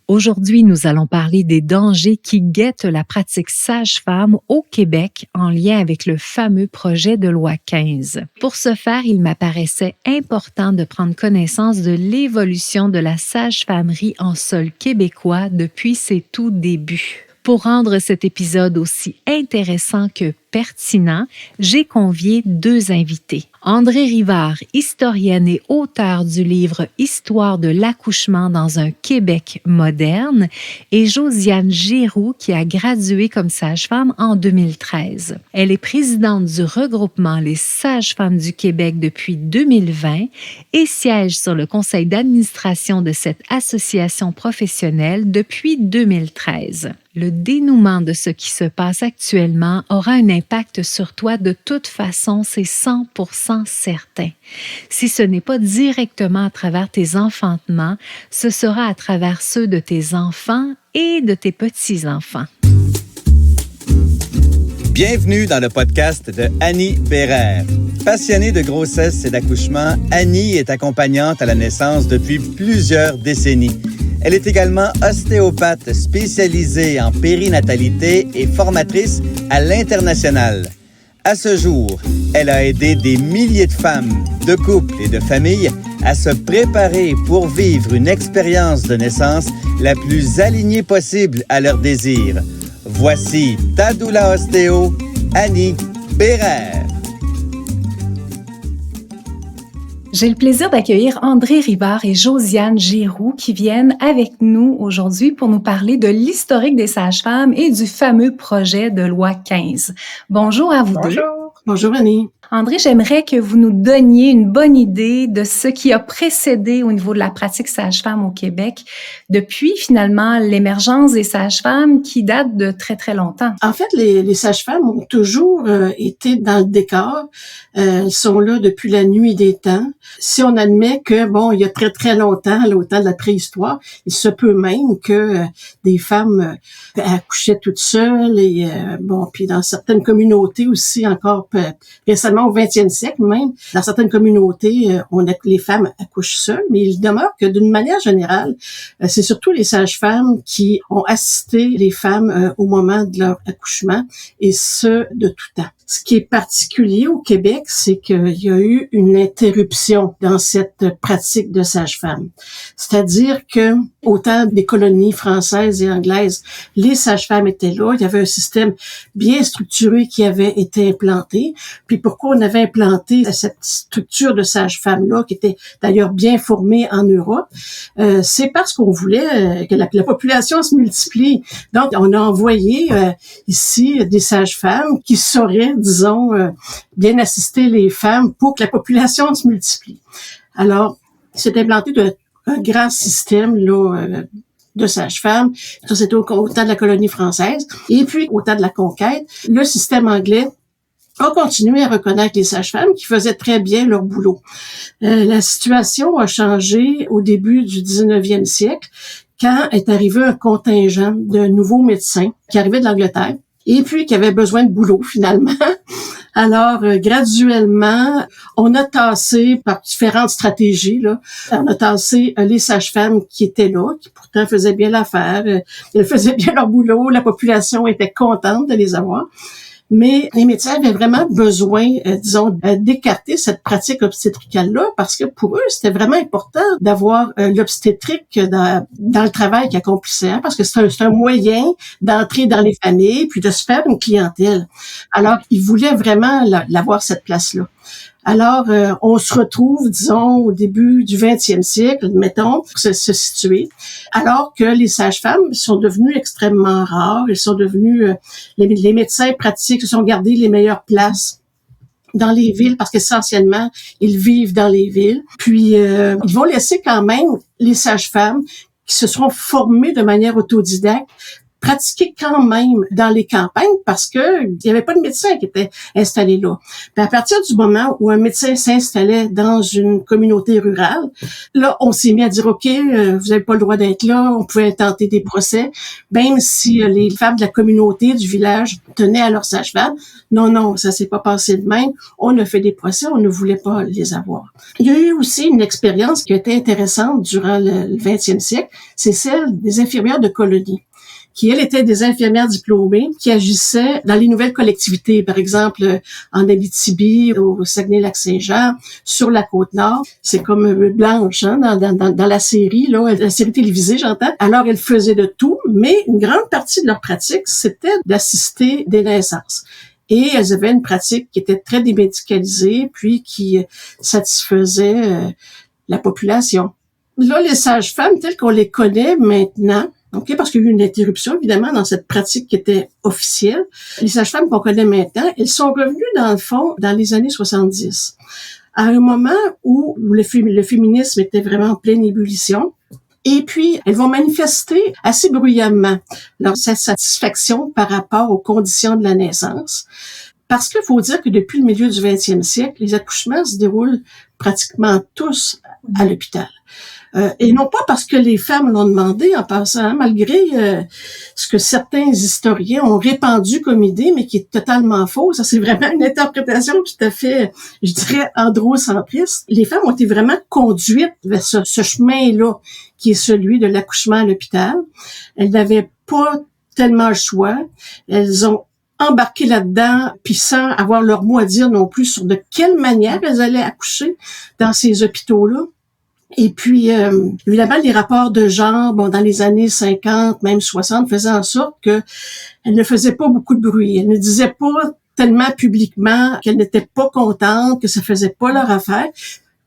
Aujourd'hui, nous allons parler des dangers qui guettent la pratique sage-femme au Québec en lien avec le fameux projet de loi 15. Pour ce faire, il m'apparaissait important de prendre connaissance de l'évolution de la sage-famerie en sol québécois depuis ses tout débuts. Pour rendre cet épisode aussi intéressant que pertinent, j'ai convié deux invités. Andrée Rivard, historienne et auteure du livre Histoire de l'accouchement dans un Québec moderne, et Josiane Giroux, qui a gradué comme sage-femme en 2013. Elle est présidente du regroupement Les Sages-Femmes du Québec depuis 2020 et siège sur le conseil d'administration de cette association professionnelle depuis 2013. Le dénouement de ce qui se passe actuellement aura un impact sur toi de toute façon, c'est 100% certain. Si ce n'est pas directement à travers tes enfantements, ce sera à travers ceux de tes enfants et de tes petits-enfants. Bienvenue dans le podcast de Annie Bérère. Passionnée de grossesse et d'accouchement, Annie est accompagnante à la naissance depuis plusieurs décennies. Elle est également ostéopathe spécialisée en périnatalité et formatrice à l'international. À ce jour, elle a aidé des milliers de femmes, de couples et de familles à se préparer pour vivre une expérience de naissance la plus alignée possible à leurs désirs. Voici ta doula ostéo, Annie Bérère. J'ai le plaisir d'accueillir Andrée Rivard et Josiane Giroux qui viennent avec nous aujourd'hui pour nous parler de l'historique des sages-femmes et du fameux projet de loi 15. Bonjour à vous deux. Bonjour Annie. André, j'aimerais que vous nous donniez une bonne idée de ce qui a précédé au niveau de la pratique sage-femme au Québec depuis finalement l'émergence des sages-femmes qui date de très très longtemps. En fait, les sages-femmes ont toujours été dans le décor. Elles sont là depuis la nuit des temps. Si on admet que, il y a très très longtemps, au temps de la préhistoire, il se peut même que des femmes accouchaient toutes seules et puis dans certaines communautés aussi encore récemment au 20e siècle même, dans certaines communautés, les femmes accouchent seules, mais il demeure que d'une manière générale, c'est surtout les sages-femmes qui ont assisté les femmes au moment de leur accouchement, et ce, de tout temps. Ce qui est particulier au Québec, c'est qu'il y a eu une interruption dans cette pratique de sage-femme. C'est-à-dire que, au temps des colonies françaises et anglaises, les sages-femmes étaient là, il y avait un système bien structuré qui avait été implanté. Puis pourquoi on avait implanté cette structure de sage-femme-là, qui était d'ailleurs bien formée en Europe, c'est parce qu'on voulait que la population se multiplie. Donc, on a envoyé ici des sages-femmes qui sauraient, disons, bien assister les femmes pour que la population se multiplie. Alors, c'est implanté un grand système là de sages-femmes. Ça, c'était au temps de la colonie française. Et puis, au temps de la conquête, le système anglais a continué à reconnaître les sages-femmes qui faisaient très bien leur boulot. La situation a changé au début du 19e siècle quand est arrivé un contingent de nouveaux médecins qui arrivaient de l'Angleterre et puis qui avaient besoin de boulot finalement. Alors, graduellement, on a tassé par différentes stratégies, on a tassé les sages-femmes qui étaient là, qui pourtant faisaient bien l'affaire, elles faisaient bien leur boulot, la population était contente de les avoir. Mais les médecins avaient vraiment besoin, d'écarter cette pratique obstétricale-là parce que pour eux, c'était vraiment important d'avoir l'obstétrique dans le travail qu'ils accomplissaient, parce que c'est un moyen d'entrer dans les familles puis de se faire une clientèle. Alors, ils voulaient vraiment l'avoir cette place-là. Alors, on se retrouve, disons, au début du 20e siècle, mettons, pour se situer, alors que les sages-femmes sont devenues extrêmement rares. Elles sont devenues, les médecins pratiques se sont gardés les meilleures places dans les villes parce qu'essentiellement, ils vivent dans les villes. Puis, ils vont laisser quand même les sages-femmes qui se seront formées de manière autodidacte pratiquer quand même dans les campagnes parce que il y avait pas de médecin qui était installé là. Puis à partir du moment où un médecin s'installait dans une communauté rurale, là, on s'est mis à dire, OK, vous avez pas le droit d'être là, on pouvait intenter des procès, même si les femmes de la communauté du village tenaient à leur sage-femme. Non, ça s'est pas passé de même. On a fait des procès, on ne voulait pas les avoir. Il y a eu aussi une expérience qui a été intéressante durant le 20e siècle, c'est celle des infirmières de colonie, qui, elles, étaient des infirmières diplômées qui agissaient dans les nouvelles collectivités, par exemple en Abitibi, au Saguenay-Lac-Saint-Jean, sur la Côte-Nord. C'est comme Blanche, hein, dans la série, là, la série télévisée, j'entends. Alors, elles faisaient de tout, mais une grande partie de leur pratique, c'était d'assister des naissances. Et elles avaient une pratique qui était très démédicalisée, puis qui satisfaisait la population. Là, les sages-femmes, telles qu'on les connaît maintenant, OK, parce qu'il y a eu une interruption, évidemment, dans cette pratique qui était officielle. Les sages-femmes qu'on connaît maintenant, elles sont revenues, dans le fond, dans les années 70. À un moment où le féminisme était vraiment en pleine ébullition. Et puis, elles vont manifester assez bruyamment leur satisfaction par rapport aux conditions de la naissance. Parce qu'il faut dire que depuis le milieu du 20e siècle, les accouchements se déroulent pratiquement tous à l'hôpital. Et non pas parce que les femmes l'ont demandé en passant, hein, malgré ce que certains historiens ont répandu comme idée, mais qui est totalement faux. Ça, c'est vraiment une interprétation tout à fait, je dirais, androcentriste. Les femmes ont été vraiment conduites vers ce chemin-là, qui est celui de l'accouchement à l'hôpital. Elles n'avaient pas tellement le choix. Elles ont embarqué là-dedans, puis sans avoir leur mot à dire non plus sur de quelle manière elles allaient accoucher dans ces hôpitaux-là. Et puis, évidemment, les rapports de genre, dans les années 50, même 60, faisaient en sorte que elles ne faisaient pas beaucoup de bruit. Elles ne disaient pas tellement publiquement qu'elles n'étaient pas contentes, que ça faisait pas leur affaire.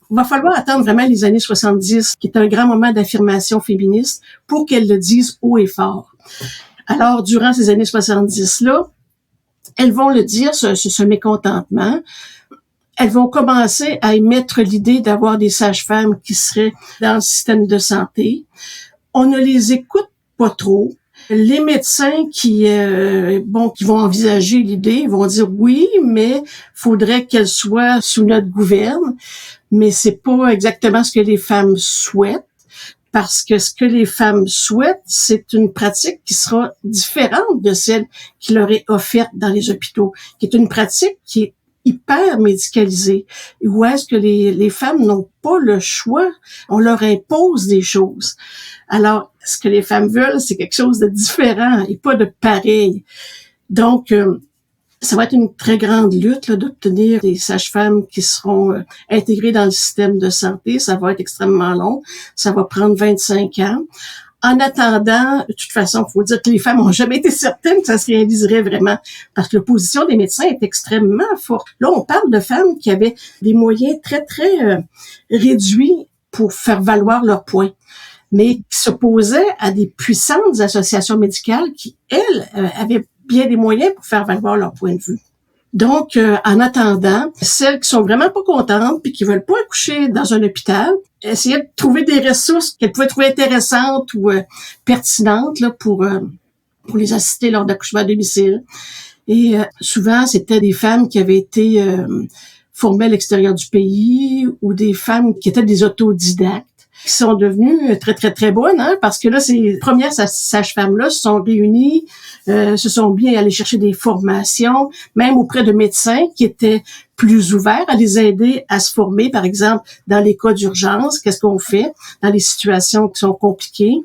Il va falloir attendre vraiment les années 70, qui est un grand moment d'affirmation féministe, pour qu'elles le disent haut et fort. Alors, durant ces années 70-là, elles vont le dire, ce mécontentement. Elles vont commencer à émettre l'idée d'avoir des sages-femmes qui seraient dans le système de santé. On ne les écoute pas trop. Les médecins qui vont envisager l'idée vont dire oui, mais faudrait qu'elle soit sous notre gouverne. Mais c'est pas exactement ce que les femmes souhaitent. Parce que ce que les femmes souhaitent, c'est une pratique qui sera différente de celle qui leur est offerte dans les hôpitaux, qui est une pratique qui est hyper médicalisée, où est-ce que les femmes n'ont pas le choix, on leur impose des choses. Alors, ce que les femmes veulent, c'est quelque chose de différent et pas de pareil. Donc, ça va être une très grande lutte là, d'obtenir des sages-femmes qui seront intégrées dans le système de santé. Ça va être extrêmement long. Ça va prendre 25 ans. En attendant, de toute façon, il faut dire que les femmes n'ont jamais été certaines que ça se réaliserait vraiment, parce que l'opposition des médecins est extrêmement forte. Là, on parle de femmes qui avaient des moyens très, très réduits pour faire valoir leurs points, mais qui s'opposaient à des puissantes associations médicales qui, elles, avaient bien des moyens pour faire valoir leur point de vue. Donc, en attendant, celles qui sont vraiment pas contentes puis qui veulent pas accoucher dans un hôpital, essayer de trouver des ressources qu'elles pouvaient trouver intéressantes ou pertinentes là pour les assister lors d'accouchement à domicile. Et souvent, c'était des femmes qui avaient été formées à l'extérieur du pays ou des femmes qui étaient des autodidactes, qui sont devenues très, très, très bonnes, hein, parce que là, ces premières sages-femmes-là se sont réunies, se sont bien allées chercher des formations, même auprès de médecins qui étaient plus ouverts à les aider à se former, par exemple, dans les cas d'urgence, qu'est-ce qu'on fait dans les situations qui sont compliquées.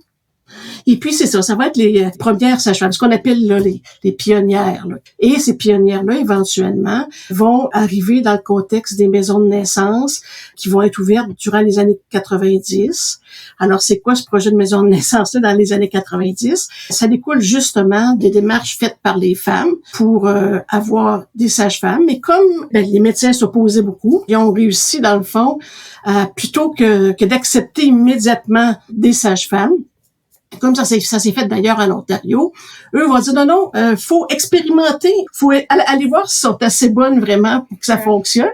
Et puis, c'est ça va être les premières sages-femmes, ce qu'on appelle là, les pionnières. Là. Et ces pionnières-là, éventuellement, vont arriver dans le contexte des maisons de naissance qui vont être ouvertes durant les années 90. Alors, c'est quoi ce projet de maison de naissance-là dans les années 90? Ça découle justement des démarches faites par les femmes pour avoir des sages-femmes. Mais comme les médecins s'opposaient beaucoup, ils ont réussi, dans le fond, plutôt que d'accepter immédiatement des sages-femmes, comme ça s'est fait d'ailleurs en Ontario, eux vont dire non, faut expérimenter, faut aller voir si sont assez bonnes vraiment pour que ça fonctionne.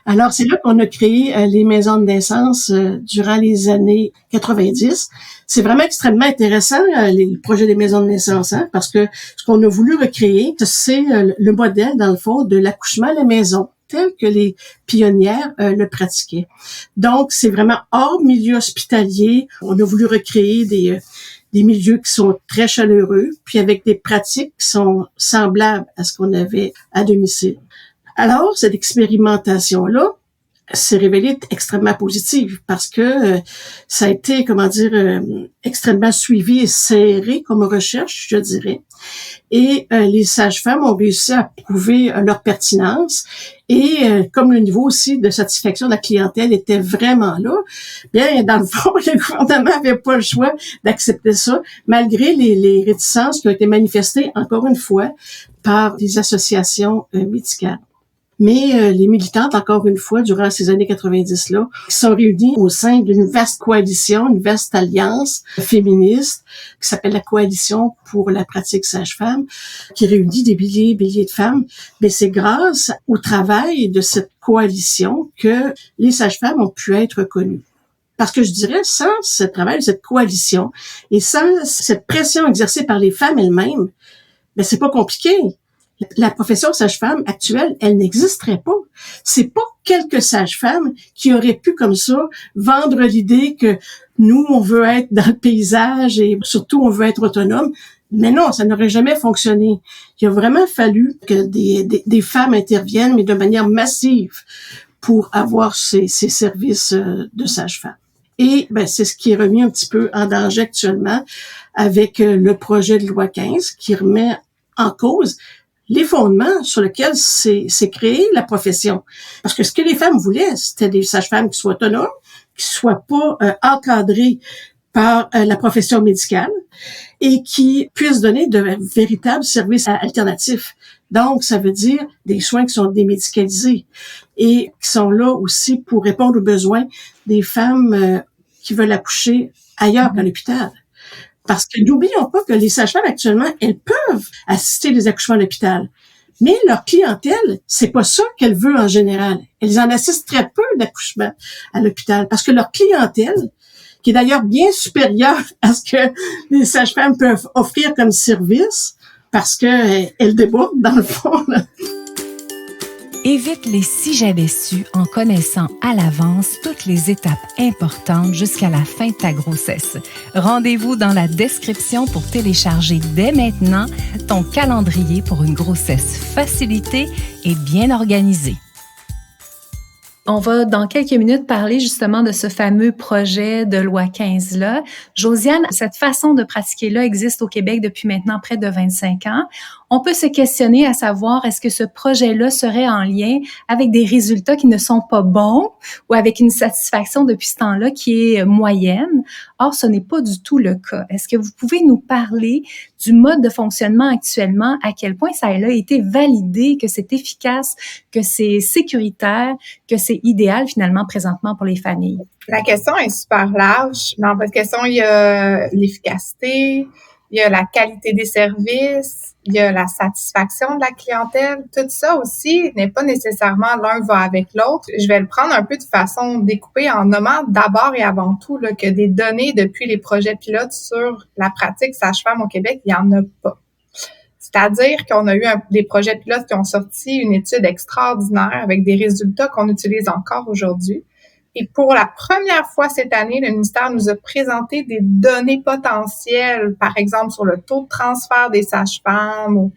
Alors, c'est là qu'on a créé les maisons de naissance durant les années 90. C'est vraiment extrêmement intéressant, le projet des maisons de naissance, parce que ce qu'on a voulu recréer, c'est le modèle, dans le fond, de l'accouchement à la maison, tel que les pionnières le pratiquaient. Donc, c'est vraiment hors milieu hospitalier. On a voulu recréer des milieux qui sont très chaleureux, puis avec des pratiques qui sont semblables à ce qu'on avait à domicile. Alors, cette expérimentation-là s'est révélée extrêmement positive parce que ça a été, extrêmement suivi et serré comme recherche, je dirais. Et les sages-femmes ont réussi à prouver leur pertinence. Et comme le niveau aussi de satisfaction de la clientèle était vraiment là, bien, dans le fond, le gouvernement n'avait pas le choix d'accepter ça, malgré les réticences qui ont été manifestées, encore une fois, par des associations médicales. Mais les militantes, encore une fois, durant ces années 90-là, sont réunies au sein d'une vaste coalition, une vaste alliance féministe qui s'appelle la Coalition pour la pratique sage-femme, qui réunit des milliers de femmes. Mais c'est grâce au travail de cette coalition que les sages-femmes ont pu être reconnues. Parce que je dirais, sans ce travail, cette coalition, et sans cette pression exercée par les femmes elles-mêmes, ben c'est pas compliqué. La profession sage-femme actuelle, elle n'existerait pas. C'est pas quelques sages-femmes qui auraient pu comme ça vendre l'idée que nous, on veut être dans le paysage et surtout on veut être autonome. Mais non, ça n'aurait jamais fonctionné. Il a vraiment fallu que des femmes interviennent, mais de manière massive, pour avoir ces services de sage-femme. Et c'est ce qui est remis un petit peu en danger actuellement avec le projet de loi 15 qui remet en cause les fondements sur lesquels s'est créée la profession. Parce que ce que les femmes voulaient, c'était des sages-femmes qui soient autonomes, qui soient pas encadrées par la profession médicale et qui puissent donner de véritables services alternatifs. Donc, ça veut dire des soins qui sont démédicalisés et qui sont là aussi pour répondre aux besoins des femmes qui veulent accoucher ailleurs qu'à l'hôpital. Parce que n'oublions pas que les sages-femmes actuellement, elles peuvent assister les accouchements à l'hôpital. Mais leur clientèle, c'est pas ça qu'elle veut en général. Elles en assistent très peu d'accouchements à l'hôpital. Parce que leur clientèle, qui est d'ailleurs bien supérieure à ce que les sages-femmes peuvent offrir comme service, parce que elles débordent dans le fond, là. Évite les si j'avais su en connaissant à l'avance toutes les étapes importantes jusqu'à la fin de ta grossesse. Rendez-vous dans la description pour télécharger dès maintenant ton calendrier pour une grossesse facilitée et bien organisée. On va, dans quelques minutes, parler justement de ce fameux projet de loi 15-là. Josiane, cette façon de pratiquer-là existe au Québec depuis maintenant près de 25 ans. On peut se questionner à savoir, est-ce que ce projet-là serait en lien avec des résultats qui ne sont pas bons ou avec une satisfaction depuis ce temps-là qui est moyenne? Or, ce n'est pas du tout le cas. Est-ce que vous pouvez nous parler du mode de fonctionnement actuellement, à quel point ça a été validé, que c'est efficace, que c'est sécuritaire, que c'est idéal finalement présentement pour les familles? La question est super large. Dans votre question, il y a l'efficacité, il y a la qualité des services, il y a la satisfaction de la clientèle. Tout ça aussi n'est pas nécessairement l'un va avec l'autre. Je vais le prendre un peu de façon découpée en nommant d'abord et avant tout là, que des données depuis les projets pilotes sur la pratique sage-femme au Québec, il n'y en a pas. C'est-à-dire qu'on a eu des projets pilotes qui ont sorti une étude extraordinaire avec des résultats qu'on utilise encore aujourd'hui. Et pour la première fois cette année, le ministère nous a présenté des données potentielles, par exemple sur le taux de transfert des sages-femmes,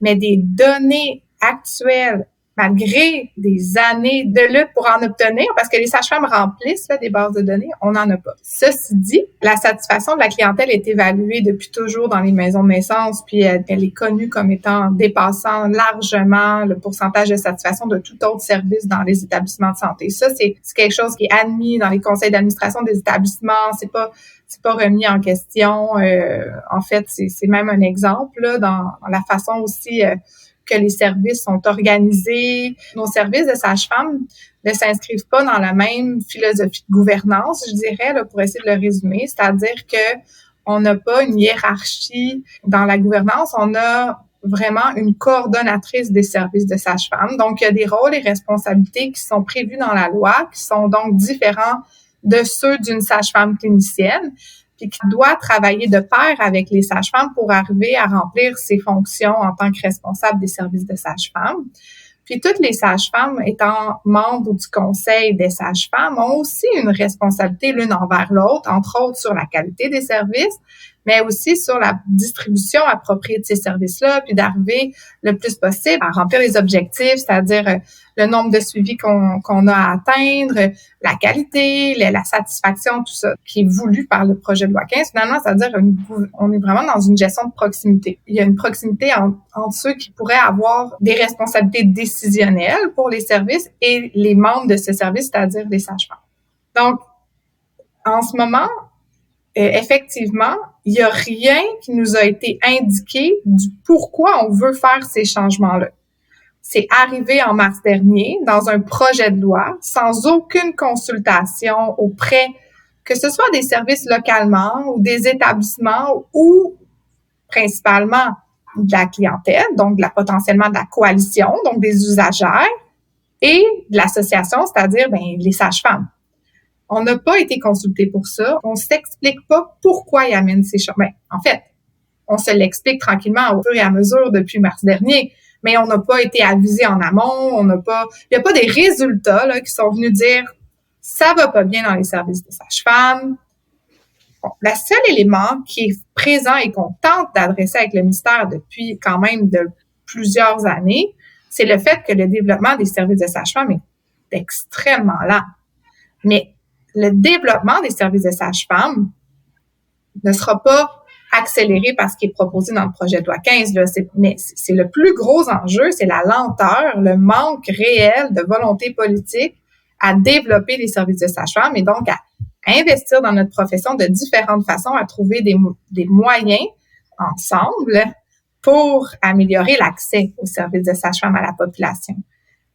mais des données actuelles, malgré des années de lutte pour en obtenir, parce que les sages-femmes remplissent là, des bases de données, on n'en a pas. Ceci dit, la satisfaction de la clientèle est évaluée depuis toujours dans les maisons de naissance, puis elle est connue comme étant dépassant largement le pourcentage de satisfaction de tout autre service dans les établissements de santé. Ça, c'est quelque chose qui est admis dans les conseils d'administration des établissements, c'est pas remis en question. En fait, c'est même un exemple là, dans la façon aussi que les services sont organisés. Nos services de sage-femme ne s'inscrivent pas dans la même philosophie de gouvernance, je dirais, là, pour essayer de le résumer. C'est-à-dire que On n'a pas une hiérarchie dans la gouvernance, on a vraiment une coordonnatrice des services de sage-femme. Donc, il y a des rôles et responsabilités qui sont prévus dans la loi, qui sont donc différents de ceux d'une sage-femme clinicienne, puis qui doit travailler de pair avec les sages-femmes pour arriver à remplir ses fonctions en tant que responsable des services de sage-femme. Puis toutes les sages-femmes étant membres du conseil des sages-femmes ont aussi une responsabilité l'une envers l'autre, entre autres sur la qualité des services, mais aussi sur la distribution appropriée de ces services-là, puis d'arriver le plus possible à remplir les objectifs, c'est-à-dire le nombre de suivis qu'on a à atteindre, la qualité, la satisfaction, tout ça, qui est voulu par le projet de loi 15. Finalement, c'est-à-dire on est vraiment dans une gestion de proximité. Il y a une proximité entre ceux qui pourraient avoir des responsabilités décisionnelles pour les services et les membres de ces services, c'est-à-dire les sages-femmes. Donc, en ce moment, effectivement, il n'y a rien qui nous a été indiqué du pourquoi on veut faire ces changements-là. C'est arrivé en mars dernier dans un projet de loi sans aucune consultation auprès, que ce soit des services localement ou des établissements ou principalement de la clientèle, donc potentiellement de la coalition, donc des usagères, et de l'association, c'est-à-dire les sages-femmes. On n'a pas été consulté pour ça. On s'explique pas pourquoi ils amènent ces changements. En fait, on se l'explique tranquillement au fur et à mesure depuis mars dernier, mais on n'a pas été avisé en amont. Il n'y a pas des résultats là qui sont venus dire ça va pas bien dans les services des sages-femmes. Bon, le seul élément qui est présent et qu'on tente d'adresser avec le ministère depuis quand même de plusieurs années, c'est le fait que le développement des services de sages-femmes est extrêmement lent. Mais le développement des services de sage-femme ne sera pas accéléré par ce qui est proposé dans le projet de loi 15. Là. Mais c'est le plus gros enjeu, c'est la lenteur, le manque réel de volonté politique à développer les services de sage-femme et donc à investir dans notre profession de différentes façons, à trouver des moyens ensemble pour améliorer l'accès aux services de sage-femme à la population.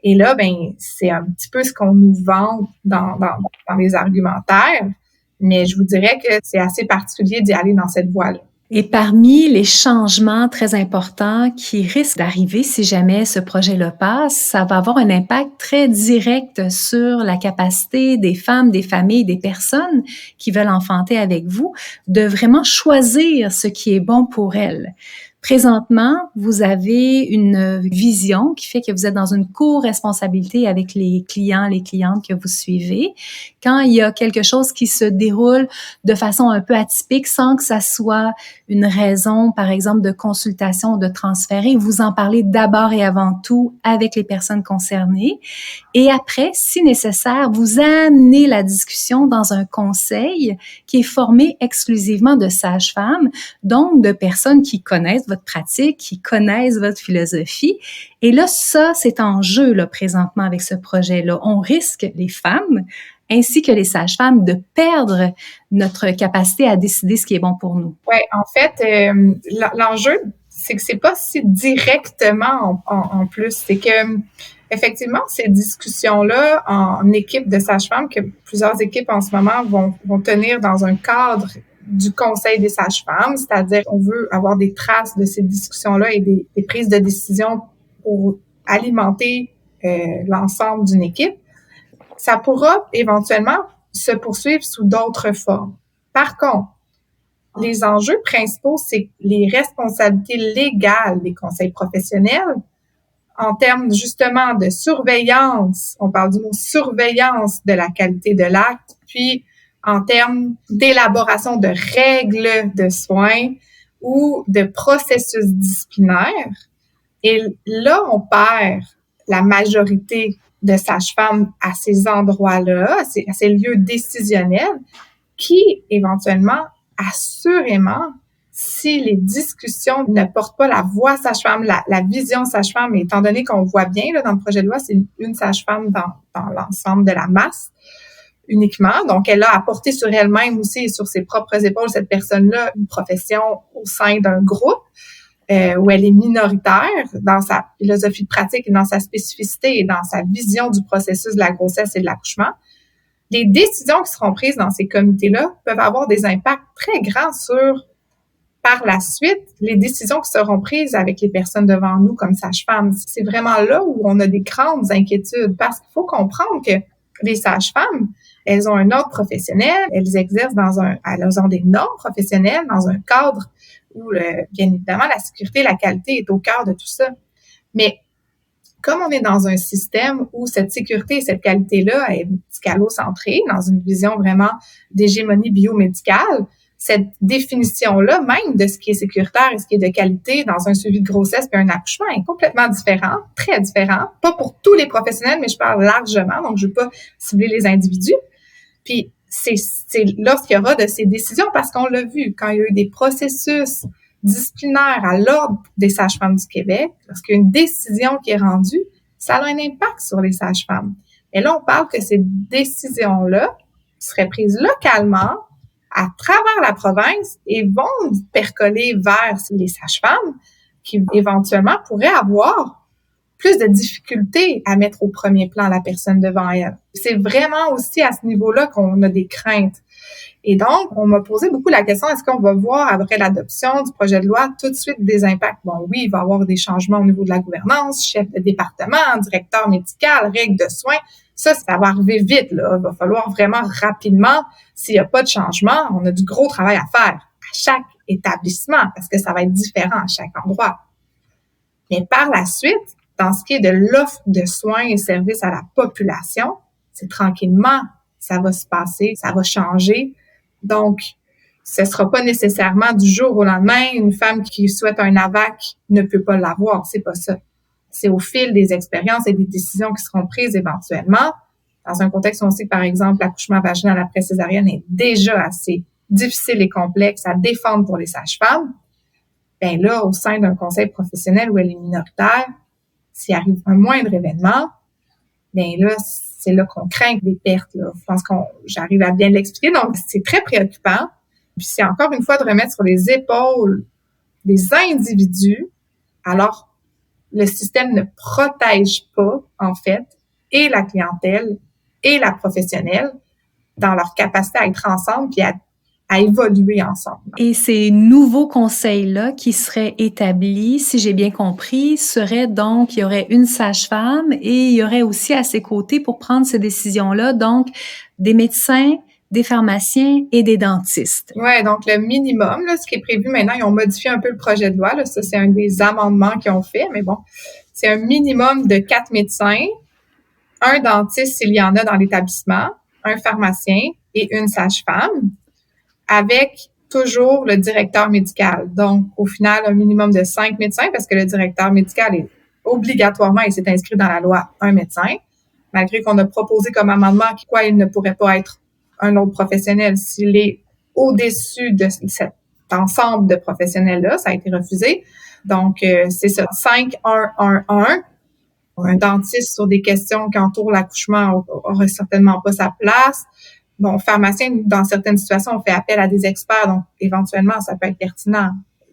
Et là, c'est un petit peu ce qu'on nous vend dans les argumentaires, mais je vous dirais que c'est assez particulier d'y aller dans cette voie-là. Et parmi les changements très importants qui risquent d'arriver si jamais ce projet-là passe, ça va avoir un impact très direct sur la capacité des femmes, des familles, des personnes qui veulent enfanter avec vous de vraiment choisir ce qui est bon pour elles. Présentement, vous avez une vision qui fait que vous êtes dans une co-responsabilité avec les clients, les clientes que vous suivez. Quand il y a quelque chose qui se déroule de façon un peu atypique, sans que ça soit une raison, par exemple, de consultation ou de transférer, vous en parlez d'abord et avant tout avec les personnes concernées. Et après, si nécessaire, vous amenez la discussion dans un conseil qui est formé exclusivement de sages-femmes, donc de personnes qui connaissent votre pratique, qui connaissent votre philosophie. Et là, ça, c'est en jeu là, présentement avec ce projet-là. On risque, les femmes, ainsi que les sages-femmes, de perdre notre capacité à décider ce qui est bon pour nous. Oui, en fait, l'enjeu, c'est que c'est pas si directement en plus. C'est que effectivement, ces discussions-là en équipe de sages-femmes, que plusieurs équipes en ce moment vont tenir dans un cadre du Conseil des sages-femmes, c'est-à-dire on veut avoir des traces de ces discussions-là et des prises de décision pour alimenter l'ensemble d'une équipe. Ça pourra éventuellement se poursuivre sous d'autres formes. Par contre, les enjeux principaux, c'est les responsabilités légales des conseils professionnels en termes justement de surveillance, on parle du mot surveillance de la qualité de l'acte, puis en termes d'élaboration de règles de soins ou de processus disciplinaires. Et là, on perd la majorité de sages-femmes à ces endroits-là, à ces lieux décisionnels, qui, éventuellement, assurément, si les discussions ne portent pas la voix sage-femme, la vision sage-femme, étant donné qu'on voit bien là, dans le projet de loi, c'est une sage-femme dans l'ensemble de la masse uniquement. Donc, elle a apporté sur elle-même aussi et sur ses propres épaules, cette personne-là, une profession au sein d'un groupe où elle est minoritaire dans sa philosophie de pratique et dans sa spécificité et dans sa vision du processus de la grossesse et de l'accouchement. les décisions qui seront prises dans ces comités-là peuvent avoir des impacts très grands sur, par la suite, les décisions qui seront prises avec les personnes devant nous comme sages-femmes. C'est vraiment là où on a des grandes inquiétudes parce qu'il faut comprendre que les sages-femmes, elles ont un ordre professionnel, elles exercent elles ont des normes professionnelles dans un cadre où, bien évidemment, la sécurité et la qualité est au cœur de tout ça. Mais comme on est dans un système où cette sécurité et cette qualité-là est médicalo-centrée, dans une vision vraiment d'hégémonie biomédicale, cette définition-là, même de ce qui est sécuritaire et ce qui est de qualité dans un suivi de grossesse et un accouchement est complètement différent, très différent. Pas pour tous les professionnels, mais je parle largement, donc je ne veux pas cibler les individus. Puis, c'est lorsqu'il y aura de ces décisions, parce qu'on l'a vu, quand il y a eu des processus disciplinaires à l'ordre des sages-femmes du Québec, lorsqu'il y a une décision qui est rendue, ça a un impact sur les sages-femmes. Et là, on parle que ces décisions-là seraient prises localement à travers la province et vont percoler vers les sages-femmes qui, éventuellement, pourraient avoir plus de difficultés à mettre au premier plan la personne devant elle. C'est vraiment aussi à ce niveau-là qu'on a des craintes. Et donc, on m'a posé beaucoup la question, est-ce qu'on va voir après l'adoption du projet de loi tout de suite des impacts? Bon, oui, il va y avoir des changements au niveau de la gouvernance, chef de département, directeur médical, règles de soins. Ça va arriver vite, là. Il va falloir vraiment rapidement, s'il n'y a pas de changement, on a du gros travail à faire à chaque établissement parce que ça va être différent à chaque endroit. Mais par la suite, dans ce qui est de l'offre de soins et services à la population, c'est tranquillement, ça va se passer, ça va changer. Donc, ce ne sera pas nécessairement du jour au lendemain, une femme qui souhaite un AVAC ne peut pas l'avoir, c'est pas ça. C'est au fil des expériences et des décisions qui seront prises éventuellement. Dans un contexte où on sait que, par exemple, l'accouchement vaginal après césarienne est déjà assez difficile et complexe à défendre pour les sages-femmes, bien là, au sein d'un conseil professionnel où elle est minoritaire, s'il arrive un moindre événement, bien là, c'est là qu'on craint des pertes. Là. Je pense j'arrive à bien l'expliquer. Donc, c'est très préoccupant. Puis c'est encore une fois de remettre sur les épaules des individus. Alors, le système ne protège pas, en fait, et la clientèle et la professionnelle dans leur capacité à être ensemble puis à évoluer ensemble. Et ces nouveaux conseils-là qui seraient établis, si j'ai bien compris, seraient donc, il y aurait une sage-femme et il y aurait aussi à ses côtés pour prendre ces décisions-là, donc des médecins, des pharmaciens et des dentistes. Ouais, donc le minimum, là, ce qui est prévu maintenant, ils ont modifié un peu le projet de loi, là, ça c'est un des amendements qu'ils ont fait, mais bon, c'est un minimum de 4 médecins, un dentiste s'il y en a dans l'établissement, un pharmacien et une sage-femme, avec toujours le directeur médical. Donc, au final, un minimum de 5 médecins, parce que le directeur médical est obligatoirement, et c'est inscrit dans la loi, un médecin, malgré qu'on a proposé comme amendement qu'il ne pourrait pas être un autre professionnel s'il est au-dessus de cet ensemble de professionnels-là. Ça a été refusé. Donc, c'est ça, 5-1-1-1. Un dentiste sur des questions qui entourent l'accouchement n'aurait certainement pas sa place. Bon, pharmacien, dans certaines situations, on fait appel à des experts, donc éventuellement, ça peut être pertinent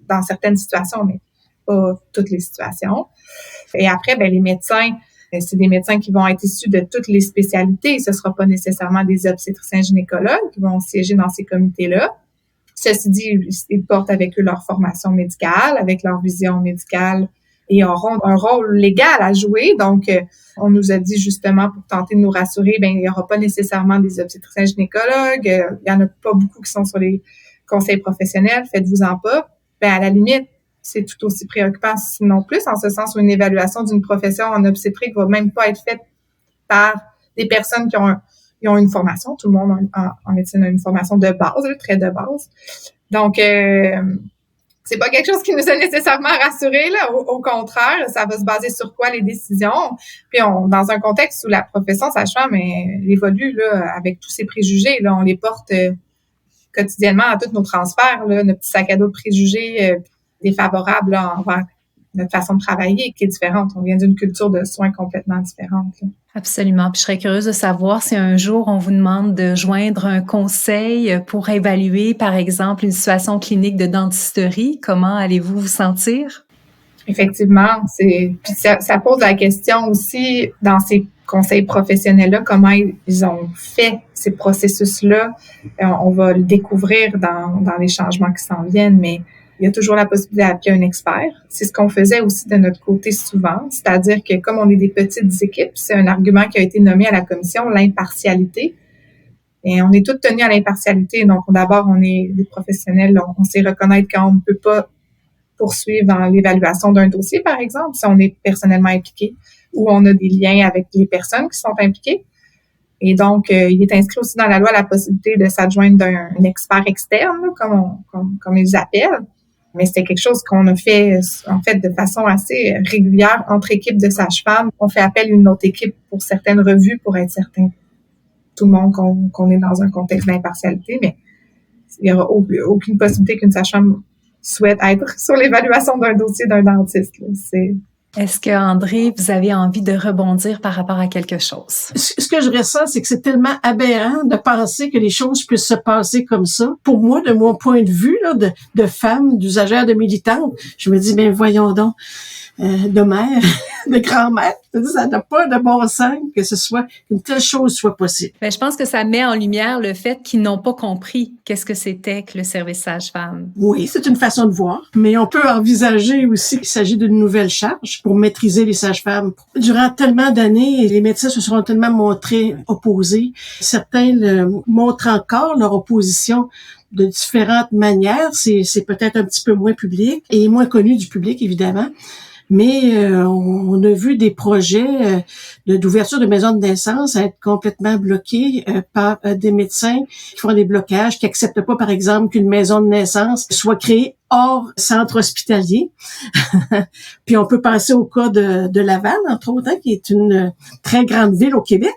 dans certaines situations, mais pas toutes les situations. Et après, ben les médecins, c'est des médecins qui vont être issus de toutes les spécialités. Ce ne sera pas nécessairement des obstétriciens gynécologues qui vont siéger dans ces comités-là. Ceci dit, ils portent avec eux leur formation médicale, avec leur vision médicale et auront un rôle légal à jouer. Donc, on nous a dit justement pour tenter de nous rassurer, ben il n'y aura pas nécessairement des obstétriciens gynécologues. Il n'y en a pas beaucoup qui sont sur les conseils professionnels. Faites-vous-en pas. Ben à la limite, c'est tout aussi préoccupant, sinon plus, en ce sens où une évaluation d'une profession en obstétrique va même pas être faite par des personnes qui ont une formation. Tout le monde en médecine a une formation de base, très de base. Donc, c'est pas quelque chose qui nous a nécessairement rassurés, là. Au contraire, ça va se baser sur quoi les décisions. Puis dans un contexte où la profession sage-femme évolue là, avec tous ces préjugés, là, on les porte quotidiennement à tous nos transferts, là, notre petit sac à dos de préjugés défavorables là, envers notre façon de travailler qui est différente. On vient d'une culture de soins complètement différente. Là. Absolument. Puis je serais curieuse de savoir si un jour on vous demande de joindre un conseil pour évaluer, par exemple, une situation clinique de dentisterie, comment allez-vous vous sentir? Effectivement, puis ça pose la question aussi dans ces conseils professionnels-là, comment ils ont fait ces processus-là. On va le découvrir dans les changements qui s'en viennent, mais il y a toujours la possibilité d'appeler un expert. C'est ce qu'on faisait aussi de notre côté souvent, c'est-à-dire que comme on est des petites équipes, c'est un argument qui a été nommé à la commission, l'impartialité. Et on est tous tenus à l'impartialité. Donc, d'abord, on est des professionnels, on sait reconnaître qu'on ne peut pas poursuivre dans l'évaluation d'un dossier, par exemple, si on est personnellement impliqué ou on a des liens avec les personnes qui sont impliquées. Et donc, il est inscrit aussi dans la loi la possibilité de s'adjoindre d'un expert externe, comme ils appellent. Mais c'était quelque chose qu'on a fait, en fait, de façon assez régulière entre équipes de sages-femmes. On fait appel à une autre équipe pour certaines revues pour être certain, tout le monde, qu'on est dans un contexte d'impartialité. Mais il n'y aura aucune possibilité qu'une sage-femme souhaite être sur l'évaluation d'un dossier d'un dentiste. Est-ce que, André, vous avez envie de rebondir par rapport à quelque chose? Ce que je ressens, c'est que c'est tellement aberrant de penser que les choses puissent se passer comme ça. Pour moi, de mon point de vue, là, de femme, d'usagère, de militante, je me dis, ben voyons donc, de mère, de grand-mère, ça n'a pas de bon sens que qu'une telle chose soit possible. Ben, je pense que ça met en lumière le fait qu'ils n'ont pas compris qu'est-ce que c'était que le service sage-femme. Oui, c'est une façon de voir, mais on peut envisager aussi qu'il s'agit d'une nouvelle charge pour maîtriser les sages-femmes. Durant tellement d'années, les médecins se sont tellement montrés opposés. Certains montrent encore leur opposition de différentes manières. C'est peut-être un petit peu moins public et moins connu du public, évidemment. Mais on a vu des projets d'ouverture de maisons de naissance être complètement bloqués par des médecins qui font des blocages, qui acceptent pas, par exemple, qu'une maison de naissance soit créée hors centre hospitalier. Puis on peut penser au cas de Laval, entre autres, qui est une très grande ville au Québec,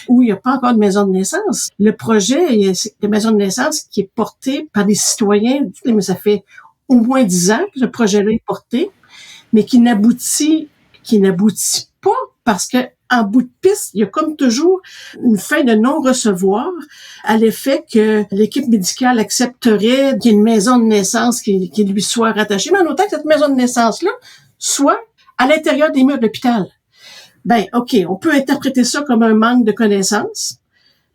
où il n'y a pas encore de maison de naissance. Le projet de maison de naissance qui est porté par des citoyens, mais ça fait au moins 10 ans que ce projet-là est porté, mais qui n'aboutit pas parce que en bout de piste, il y a comme toujours une fin de non-recevoir à l'effet que l'équipe médicale accepterait qu'il y ait une maison de naissance qui lui soit rattachée, mais en autant que cette maison de naissance-là soit à l'intérieur des murs de l'hôpital. Ben, OK, on peut interpréter ça comme un manque de connaissances,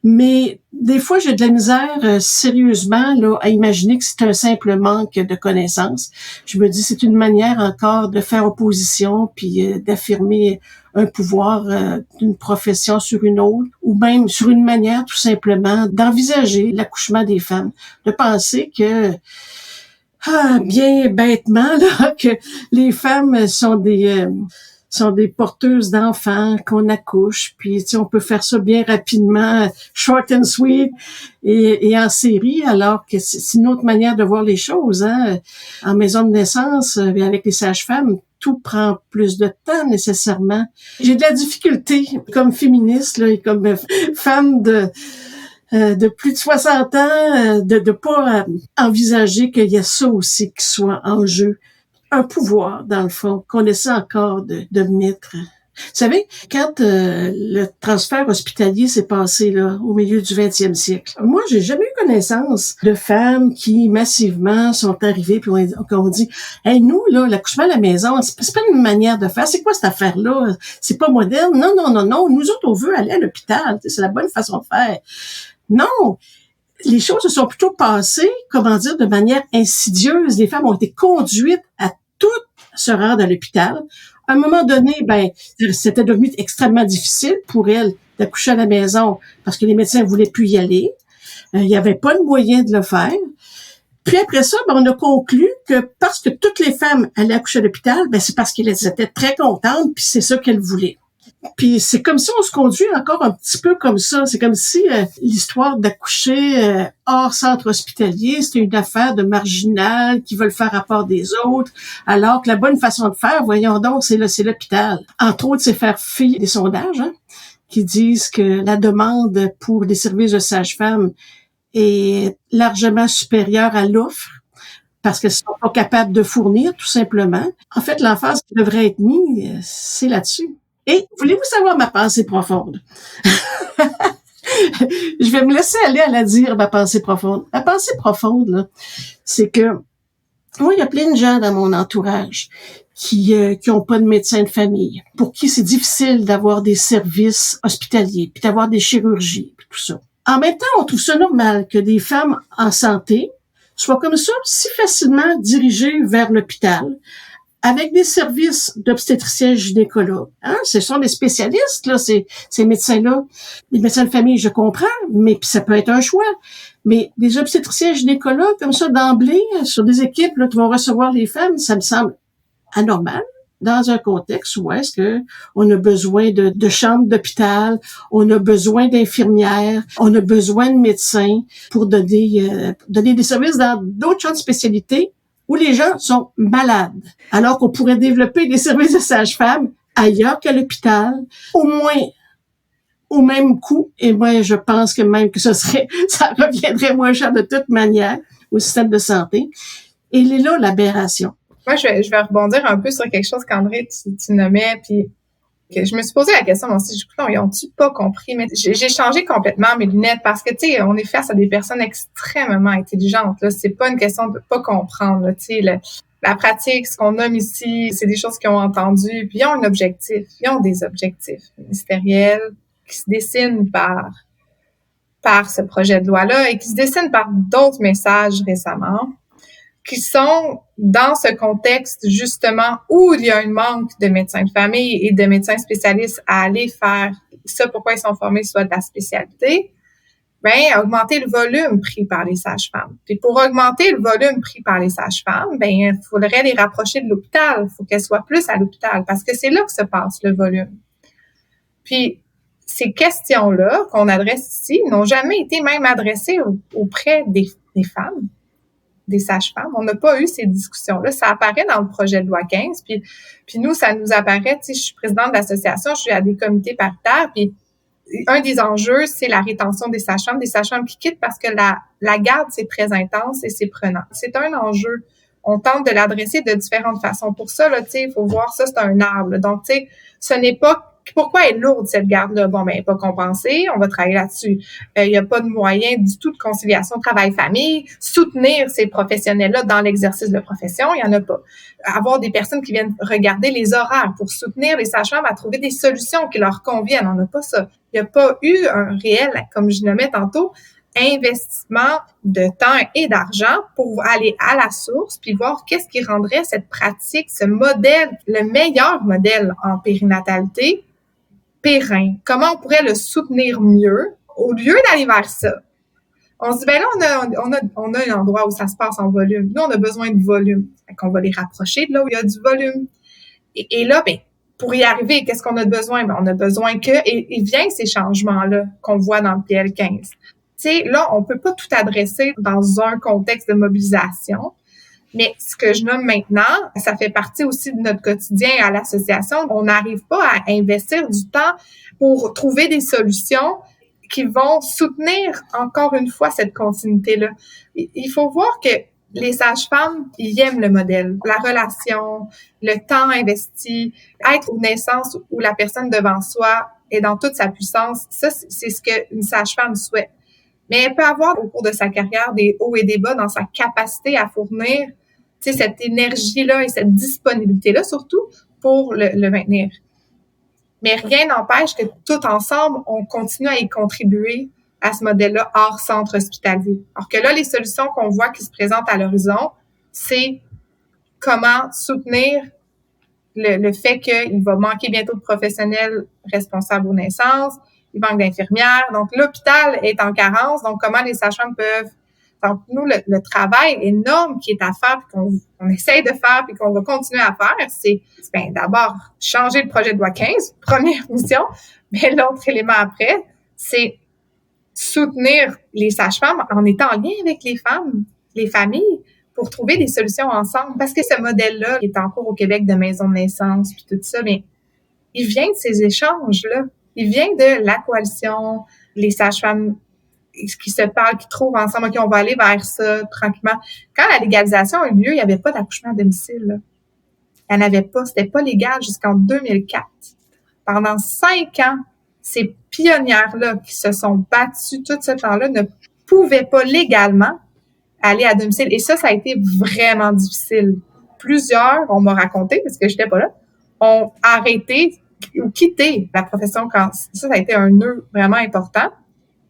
mais des fois, j'ai de la misère sérieusement là à imaginer que c'est un simple manque de connaissances. Je me dis c'est une manière encore de faire opposition puis d'affirmer un pouvoir d'une profession sur une autre ou même sur une manière tout simplement d'envisager l'accouchement des femmes, de penser que bien bêtement là que les femmes sont des porteuses d'enfants qu'on accouche, puis on peut faire ça bien rapidement, short and sweet et en série, alors que c'est une autre manière de voir les choses. En maison de naissance, avec les sages-femmes, tout prend plus de temps nécessairement. J'ai de la difficulté comme féministe là, et comme femme de plus de 60 ans, de pas envisager qu'il y a ça aussi qui soit en jeu. Un pouvoir, dans le fond, qu'on essaie encore de mettre. Vous savez, quand le transfert hospitalier s'est passé là au milieu du 20e siècle, moi, j'ai jamais eu connaissance de femmes qui massivement sont arrivées puis on dit « Hey, nous, là, l'accouchement à la maison, c'est pas une manière de faire. C'est quoi cette affaire-là? C'est pas moderne. Non. Nous autres, on veut aller à l'hôpital. C'est la bonne façon de faire. » Non! Les choses se sont plutôt passées, de manière insidieuse. Les femmes ont été conduites à toutes se rendre à l'hôpital. À un moment donné, c'était devenu extrêmement difficile pour elles d'accoucher à la maison parce que les médecins voulaient plus y aller. Il n'y avait pas de moyen de le faire. Puis après ça, on a conclu que parce que toutes les femmes allaient accoucher à l'hôpital, c'est parce qu'elles étaient très contentes, puis c'est ça qu'elles voulaient. Puis c'est comme si on se conduit encore un petit peu comme ça. C'est comme si l'histoire d'accoucher hors centre hospitalier, c'était une affaire de marginal qui veulent faire rapport des autres, alors que la bonne façon de faire, voyons donc, c'est l'hôpital. Entre autres, c'est faire fi des sondages qui disent que la demande pour des services de sage-femme est largement supérieure à l'offre parce qu'elles sont pas capables de fournir, tout simplement. En fait, l'emphase qui devrait être mise, c'est là-dessus. Et voulez-vous savoir ma pensée profonde? Je vais me laisser aller à la dire, ma pensée profonde. Ma pensée profonde, là, c'est que Moi, il y a plein de gens dans mon entourage qui ont pas de médecin de famille, pour qui c'est difficile d'avoir des services hospitaliers, puis d'avoir des chirurgies, puis tout ça. En même temps, on trouve ça normal que des femmes en santé soient comme ça si facilement dirigées vers l'hôpital, avec des services d'obstétriciens gynécologues. Hein? Ce sont des spécialistes, là, ces médecins-là. Les médecins de famille, je comprends, mais puis ça peut être un choix. Mais des obstétriciens gynécologues, comme ça, d'emblée, sur des équipes là, qui vont recevoir les femmes, ça me semble anormal dans un contexte où est-ce que on a besoin de chambres d'hôpital, on a besoin d'infirmières, on a besoin de médecins pour donner des services dans d'autres champs de spécialité où les gens sont malades, alors qu'on pourrait développer des services de sage-femme ailleurs qu'à l'hôpital, au moins au même coût. Et moi, je pense que même que ça reviendrait moins cher de toute manière au système de santé. Et il est là l'aberration. Moi, je vais rebondir un peu sur quelque chose qu'André, tu nommais, puis que je me suis posé la question, moi aussi, ils ont-tu pas compris? Mais j'ai changé complètement mes lunettes parce que, tu sais, on est face à des personnes extrêmement intelligentes, là. C'est pas une question de pas comprendre, là. Tu sais, la pratique, ce qu'on nomme ici, c'est des choses qu'ils ont entendues, puis ils ont un objectif. Ils ont des objectifs ministériels qui se dessinent par ce projet de loi-là et qui se dessinent par d'autres messages récemment, qui sont dans ce contexte, justement, où il y a un manque de médecins de famille et de médecins spécialistes à aller faire ça, pourquoi ils sont formés, soit de la spécialité, augmenter le volume pris par les sages-femmes. Puis pour augmenter le volume pris par les sages-femmes, il faudrait les rapprocher de l'hôpital. Il faut qu'elles soient plus à l'hôpital parce que c'est là que se passe le volume. Puis ces questions-là qu'on adresse ici n'ont jamais été même adressées auprès des femmes, des sages-femmes. On n'a pas eu ces discussions-là. Ça apparaît dans le projet de loi 15. Puis nous, ça nous apparaît, tu sais, je suis présidente de l'association, je suis à des comités paritaires, puis un des enjeux, c'est la rétention des sages-femmes qui quittent parce que la garde, c'est très intense et c'est prenant. C'est un enjeu. On tente de l'adresser de différentes façons. Pour ça, là, tu sais, il faut voir ça, c'est un arbre. Donc, tu sais, ce n'est pas pourquoi elle est lourde, cette garde-là? Bon, elle n'est pas compensée, on va travailler là-dessus. Il n'y a pas de moyen du tout de conciliation travail-famille, soutenir ces professionnels-là dans l'exercice de profession, il n'y en a pas. Avoir des personnes qui viennent regarder les horaires pour soutenir les sages-femmes à trouver des solutions qui leur conviennent, on n'a pas ça. Il n'y a pas eu un réel, comme je nommais tantôt, investissement de temps et d'argent pour aller à la source puis voir qu'est-ce qui rendrait cette pratique, ce modèle, le meilleur modèle en périnatalité, périn. Comment on pourrait le soutenir mieux au lieu d'aller vers ça? On se dit, là, on a un endroit où ça se passe en volume. Nous, on a besoin de volume. Fait qu'on va les rapprocher de là où il y a du volume. Et là, pour y arriver, qu'est-ce qu'on a besoin? On a besoin et vient ces changements-là qu'on voit dans le PL15. Tu sais, là, on peut pas tout adresser dans un contexte de mobilisation. Mais ce que je nomme maintenant, ça fait partie aussi de notre quotidien à l'association. On n'arrive pas à investir du temps pour trouver des solutions qui vont soutenir encore une fois cette continuité-là. Il faut voir que les sages-femmes, ils aiment le modèle, la relation, le temps investi, être aux naissances où la personne devant soi est dans toute sa puissance. Ça, c'est ce qu'une sage-femme souhaite. Mais elle peut avoir au cours de sa carrière des hauts et des bas dans sa capacité à fournir, tu sais, cette énergie-là et cette disponibilité-là, surtout pour le maintenir. Mais rien n'empêche que tout ensemble, on continue à y contribuer à ce modèle-là hors centre hospitalier. Alors que là, les solutions qu'on voit qui se présentent à l'horizon, c'est comment soutenir le fait qu'il va manquer bientôt de professionnels responsables aux naissances, il manque d'infirmières. Donc, l'hôpital est en carence. Donc, comment les sages-femmes peuvent... Donc, nous, le travail énorme qui est à faire, puis qu'on essaye de faire, puis qu'on va continuer à faire, c'est d'abord changer le projet de loi 15, première mission, mais l'autre élément après, c'est soutenir les sages-femmes en étant en lien avec les femmes, les familles, pour trouver des solutions ensemble. Parce que ce modèle-là, qui est en cours au Québec de maison de naissance, puis tout ça, mais il vient de ces échanges-là. Il vient de la coalition, les sages-femmes qui se parlent, qui trouvent ensemble, OK, on va aller vers ça tranquillement. Quand la légalisation a eu lieu, il n'y avait pas d'accouchement à domicile. Là. Il n'y en avait pas. C'était pas légal jusqu'en 2004. Pendant 5 ans, ces pionnières-là qui se sont battues tout ce temps-là ne pouvaient pas légalement aller à domicile. Et ça a été vraiment difficile. Plusieurs, on m'a raconté, parce que j'étais pas là, ont arrêté ou quitté la profession quand ça a été un nœud vraiment important.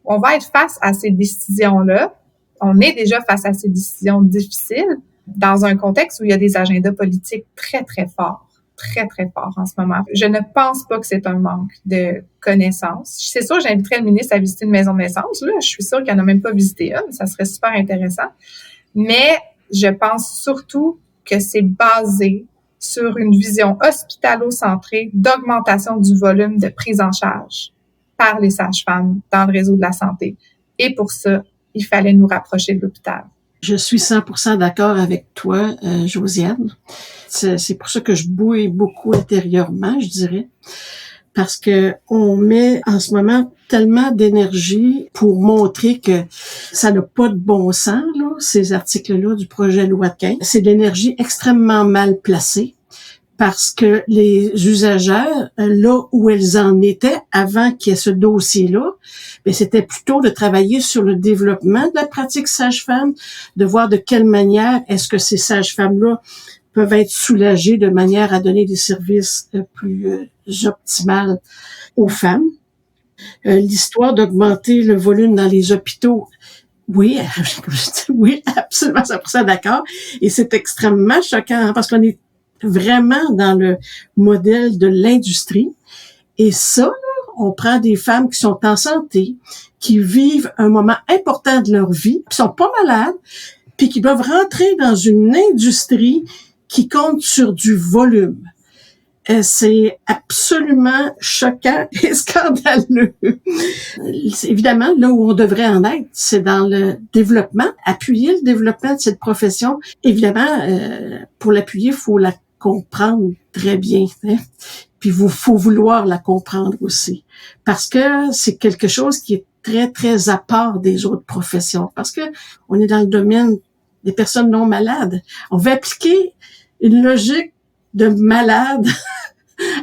On va être face à ces décisions-là. On est déjà face à ces décisions difficiles dans un contexte où il y a des agendas politiques très, très forts en ce moment. Je ne pense pas que c'est un manque de connaissances. C'est sûr, j'inviterais le ministre à visiter une maison de naissance. Là, je suis sûre qu'il n'en a même pas visité une. Ça serait super intéressant. Mais je pense surtout que c'est basé sur une vision hospitalo-centrée d'augmentation du volume de prise en charge par les sages-femmes dans le réseau de la santé. Et pour ça, il fallait nous rapprocher de l'hôpital. Je suis 100% d'accord avec toi, Josiane. C'est pour ça que je bouille beaucoup intérieurement, je dirais. Parce que on met en ce moment tellement d'énergie pour montrer que ça n'a pas de bon sens, là, ces articles-là du projet de loi 15. C'est de l'énergie extrêmement mal placée parce que les usagères, là où elles en étaient avant qu'il y ait ce dossier-là, bien, c'était plutôt de travailler sur le développement de la pratique sage-femme, de voir de quelle manière est-ce que ces sages-femmes-là peuvent être soulagées de manière à donner des services plus optimales aux femmes. L'histoire d'augmenter le volume dans les hôpitaux, oui, oui, absolument 100% d'accord. Et c'est extrêmement choquant parce qu'on est vraiment dans le modèle de l'industrie. Et ça, là, on prend des femmes qui sont en santé, qui vivent un moment important de leur vie, qui sont pas malades, puis qui doivent rentrer dans une industrie qui compte sur du volume. C'est absolument choquant et scandaleux. Évidemment, là où on devrait en être, c'est dans le développement, appuyer le développement de cette profession. Évidemment, pour l'appuyer, il faut la comprendre très bien. Hein? Puis faut vouloir la comprendre aussi. Parce que c'est quelque chose qui est très, très à part des autres professions. Parce que on est dans le domaine des personnes non malades. On va appliquer une logique de malade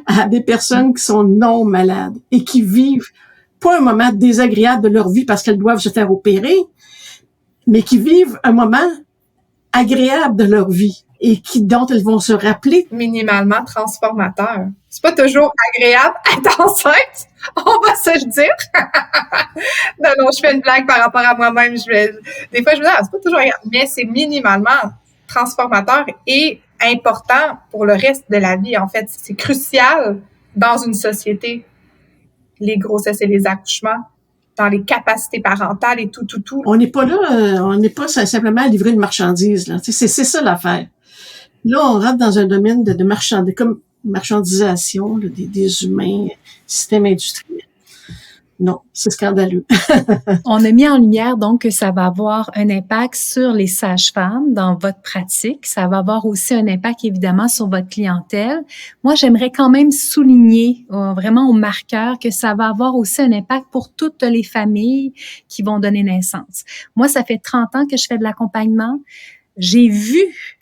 à des personnes qui sont non malades et qui vivent pas un moment désagréable de leur vie parce qu'elles doivent se faire opérer, mais qui vivent un moment agréable de leur vie et dont elles vont se rappeler. Minimalement transformateur. C'est pas toujours agréable être enceinte, on va se le dire. non, je fais une blague par rapport à moi-même. Des fois, je me dis, c'est pas toujours agréable, mais c'est minimalement transformateur et important pour le reste de la vie. En fait, c'est crucial dans une société, les grossesses et les accouchements, dans les capacités parentales et tout. On n'est pas là, on n'est pas simplement à livrer une marchandise, là. C'est ça l'affaire. Là, on rentre dans un domaine de marchandisation là, des humains, système industriel. Non, c'est scandaleux. On a mis en lumière donc que ça va avoir un impact sur les sages-femmes dans votre pratique. Ça va avoir aussi un impact évidemment sur votre clientèle. Moi, j'aimerais quand même souligner vraiment au marqueur que ça va avoir aussi un impact pour toutes les familles qui vont donner naissance. Moi, ça fait 30 ans que je fais de l'accompagnement. J'ai vu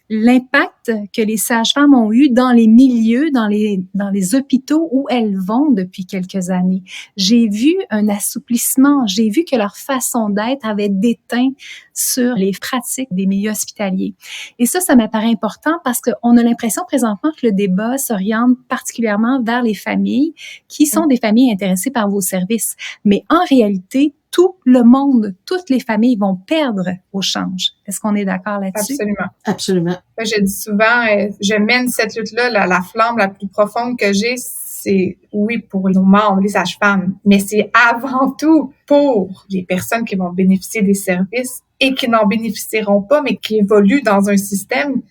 l'impact que les sages-femmes ont eu dans les milieux, dans les hôpitaux où elles vont depuis quelques années. J'ai vu un assouplissement, j'ai vu que leur façon d'être avait déteint sur les pratiques des milieux hospitaliers. Et ça m'apparaît important parce qu'on a l'impression présentement que le débat s'oriente particulièrement vers les familles qui sont des familles intéressées par vos services. Mais en réalité, tout le monde, toutes les familles vont perdre au change. Est-ce qu'on est d'accord là-dessus? Absolument. Absolument. Je dis souvent, je mène cette lutte-là, la flamme la plus profonde que j'ai, c'est, oui, pour nos membres, les sages-femmes, mais c'est avant tout pour les personnes qui vont bénéficier des services et qui n'en bénéficieront pas, mais qui évoluent dans un système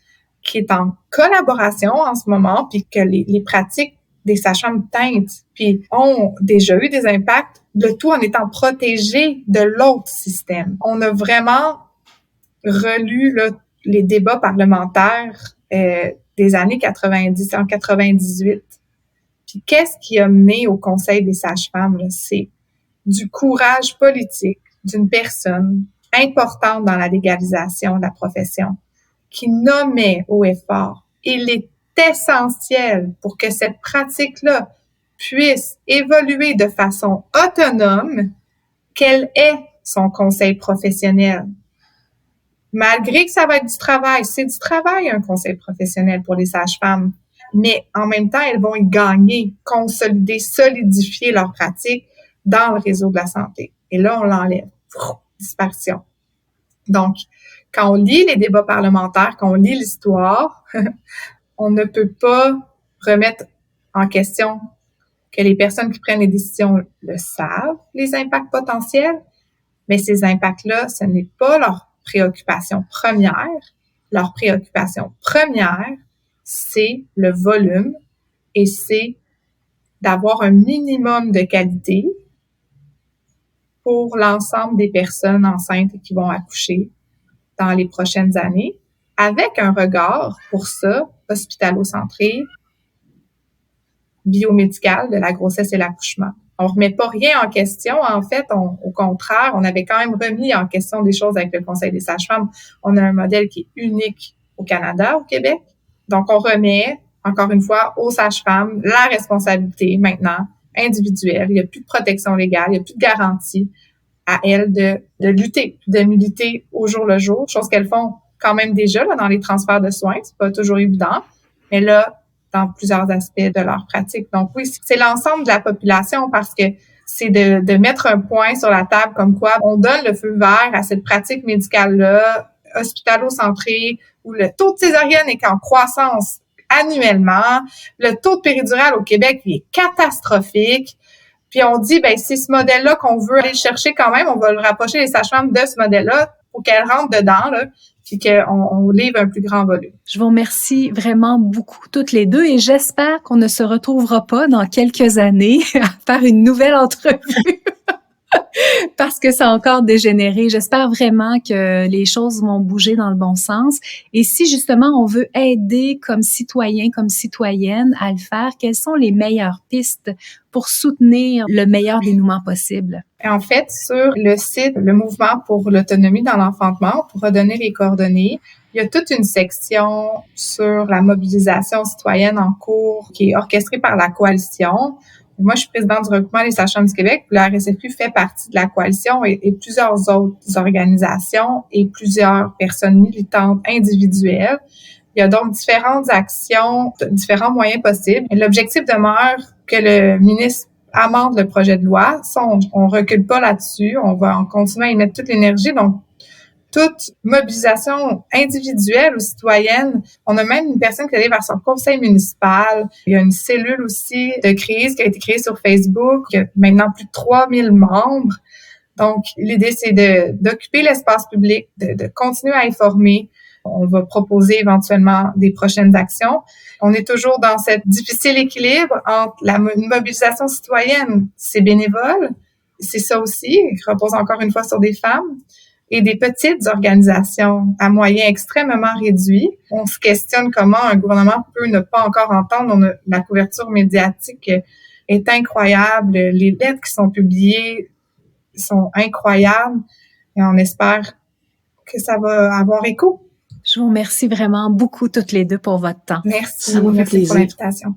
qui est en collaboration en ce moment, puis que les pratiques des sages-femmes teintent, puis ont déjà eu des impacts, le tout en étant protégés de l'autre système. On a vraiment relu là, les débats parlementaires des années 90, en 98. Puis qu'est-ce qui a mené au Conseil des sages-femmes? Là? C'est du courage politique d'une personne importante dans la légalisation de la profession qui nommait haut et fort. Il est essentiel pour que cette pratique-là puisse évoluer de façon autonome qu'elle ait son conseil professionnel. malgré que ça va être du travail, c'est du travail un conseil professionnel pour les sages-femmes, mais en même temps, elles vont y gagner, consolider, solidifier leur pratique dans le réseau de la santé. Et là, on l'enlève. Disparition. Donc, quand on lit les débats parlementaires, quand on lit l'histoire, on ne peut pas remettre en question que les personnes qui prennent les décisions le savent, les impacts potentiels, mais ces impacts-là, ce n'est pas leur préoccupation première. Leur préoccupation première, c'est le volume et c'est d'avoir un minimum de qualité pour l'ensemble des personnes enceintes qui vont accoucher dans les prochaines années, avec un regard, pour ça, hospitalo-centré, biomédical de la grossesse et l'accouchement. On remet pas rien en question, en fait, au contraire, on avait quand même remis en question des choses avec le Conseil des sages-femmes. On a un modèle qui est unique au Canada, au Québec. Donc, on remet, encore une fois, aux sages-femmes la responsabilité maintenant individuelle. Il n'y a plus de protection légale, il n'y a plus de garantie à elles de lutter, de militer au jour le jour, chose qu'elles font quand même déjà là, dans les transferts de soins. C'est pas toujours évident, mais là, dans plusieurs aspects de leur pratique. Donc oui, c'est l'ensemble de la population parce que c'est de mettre un point sur la table comme quoi on donne le feu vert à cette pratique médicale-là, hospitalo-centrée, où le taux de césarienne est en croissance annuellement. Le taux de péridurale au Québec, il est catastrophique. Puis on dit, ben c'est ce modèle-là qu'on veut aller chercher quand même. On va le rapprocher les sages-femmes de ce modèle-là pour qu'elles rentrent dedans, là, puis qu'on livre un plus grand volume. Je vous remercie vraiment beaucoup toutes les deux et j'espère qu'on ne se retrouvera pas dans quelques années à faire une nouvelle entrevue. Parce que ça a encore dégénéré. J'espère vraiment que les choses vont bouger dans le bon sens. Et si justement on veut aider comme citoyen, comme citoyenne à le faire, quelles sont les meilleures pistes pour soutenir le meilleur dénouement possible? En fait, sur le site Le Mouvement pour l'autonomie dans l'enfantement, pour redonner les coordonnées, il y a toute une section sur la mobilisation citoyenne en cours qui est orchestrée par la coalition. Moi, je suis présidente du regroupement des sages-femmes du Québec. La RSFQ fait partie de la coalition et plusieurs autres organisations et plusieurs personnes militantes individuelles. Il y a donc différentes actions, différents moyens possibles. Et l'objectif demeure que le ministre amende le projet de loi. Ça, on recule pas là-dessus. On va en continuer à y mettre toute l'énergie. Donc, toute mobilisation individuelle ou citoyenne. On a même une personne qui est allée vers son conseil municipal. Il y a une cellule aussi de crise qui a été créée sur Facebook. Il y a maintenant plus de 3000 membres. Donc, l'idée, c'est d'occuper l'espace public, de continuer à informer. On va proposer éventuellement des prochaines actions. On est toujours dans cette difficile équilibre entre la mobilisation citoyenne, c'est bénévole, c'est ça aussi, qui repose encore une fois sur des femmes, et des petites organisations à moyens extrêmement réduits. On se questionne comment un gouvernement peut ne pas encore entendre. La couverture médiatique est incroyable. Les lettres qui sont publiées sont incroyables et on espère que ça va avoir écho. Je vous remercie vraiment beaucoup toutes les deux pour votre temps. Merci. Merci pour l'invitation.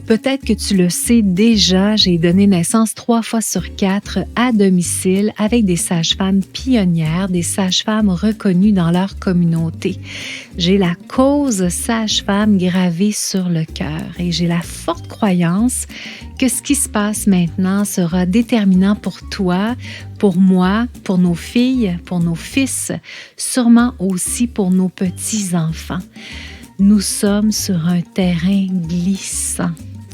Peut-être que tu le sais déjà, j'ai donné naissance 3 fois sur 4 à domicile avec des sages-femmes pionnières, des sages-femmes reconnues dans leur communauté. J'ai la cause sage-femme gravée sur le cœur et j'ai la forte croyance que ce qui se passe maintenant sera déterminant pour toi, pour moi, pour nos filles, pour nos fils, sûrement aussi pour nos petits-enfants. Nous sommes sur un terrain glissant.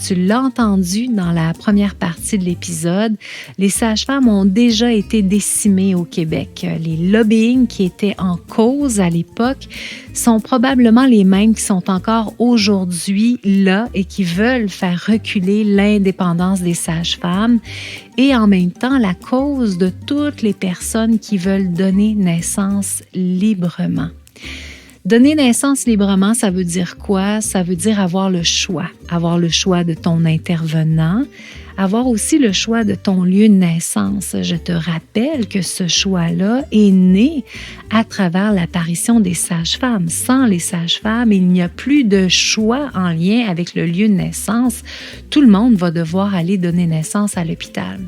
Tu l'as entendu dans la première partie de l'épisode, les sages-femmes ont déjà été décimées au Québec. Les lobbying qui étaient en cause à l'époque sont probablement les mêmes qui sont encore aujourd'hui là et qui veulent faire reculer l'indépendance des sages-femmes et en même temps la cause de toutes les personnes qui veulent donner naissance librement. Donner naissance librement, ça veut dire quoi? Ça veut dire avoir le choix de ton intervenant, avoir aussi le choix de ton lieu de naissance. Je te rappelle que ce choix-là est né à travers l'apparition des sages-femmes. Sans les sages-femmes, il n'y a plus de choix en lien avec le lieu de naissance. Tout le monde va devoir aller donner naissance à l'hôpital.